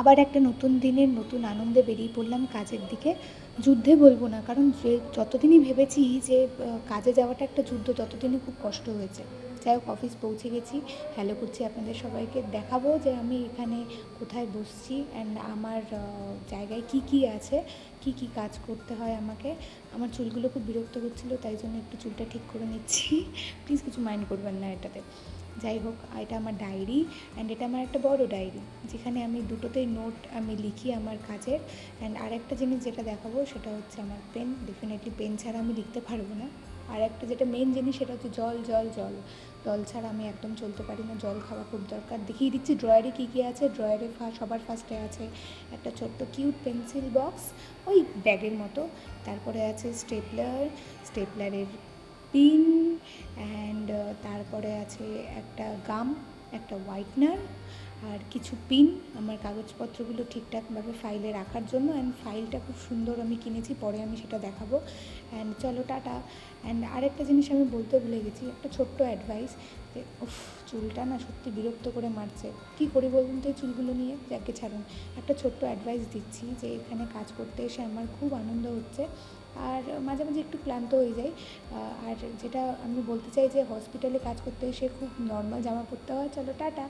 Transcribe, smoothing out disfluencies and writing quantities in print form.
আবার একটা নতুন দিনের নতুন আনন্দে বেরিয়ে পড়লাম কাজের দিকে। যুদ্ধে বলবো না, কারণ যতদিনই ভেবেছি যে কাজে যাওয়াটা একটা যুদ্ধ, ততদিনই খুব কষ্ট হয়েছে। যাই হোক, অফিস পৌঁছে গেছি। হ্যালো করছি আপনাদের সবাইকে, দেখাবো যে আমি এখানে কোথায় বসছি অ্যান্ড আমার জায়গায় কি কি আছে, কি কি কাজ করতে হয় আমাকে। আমার চুলগুলো খুব বিরক্ত করছিলো, তাই জন্য একটু চুলটা ঠিক করে নিচ্ছি। প্লিজ কিছু মাইন্ড করবেন না এটাতে। যাই হোক, এটা আমার ডায়েরি অ্যান্ড এটা আমার একটা বড় ডায়েরি, যেখানে আমি দুটোতেই নোট আমি লিখি আমার কাজের। অ্যান্ড আরেকটা জিনিস যেটা দেখাবো সেটা হচ্ছে আমার পেন। ডেফিনেটলি পেন ছাড়া আমি লিখতে পারবো না। আর একটা যেটা মেন জিনিস সেটা হচ্ছে জল জল জল। জল ছাড়া আমি একদম চলতে পারি না, জল খাওয়া খুব দরকার। দেখিয়ে দিচ্ছি ড্রয়ারে কী কী আছে। ড্রয়ারে সবার ফার্স্টে আছে একটা ছোট্ট কিউট পেন্সিল বক্স, ওই ব্যাগের মতো। তারপরে আছে স্টেপলারের পিন, অ্যান্ড তারপরে আছে একটা গাম, একটা হোয়াইটনার, আর কিছু পিন আমার কাগজপত্রগুলো ঠিকঠাকভাবে ফাইলে রাখার জন্য। অ্যান্ড ফাইলটা খুব সুন্দর আমি কিনেছি, পরে আমি সেটা দেখাবো। অ্যান্ড চলো টাটা। অ্যান্ড আরেকটা জিনিস আমি বলতে ভুলে গেছি, একটা ছোট্ট অ্যাডভাইস, যে চুলটা না সত্যি বিরক্ত করে মারছে। কী করি বলুন তো এই চুলগুলো নিয়ে, যাকে ছাড়ুন। একটা ছোট্ট অ্যাডভাইস দিচ্ছি, যে এখানে কাজ করতে এসে আমার খুব আনন্দ হচ্ছে, আর মাঝে মাঝে একটু ক্লান্ত হয়ে যাই। আর যেটা আমি বলতে চাই, যে হসপিটালে কাজ করতে এসে খুব নর্মাল জামা পরতে হয়। চলো টাটা।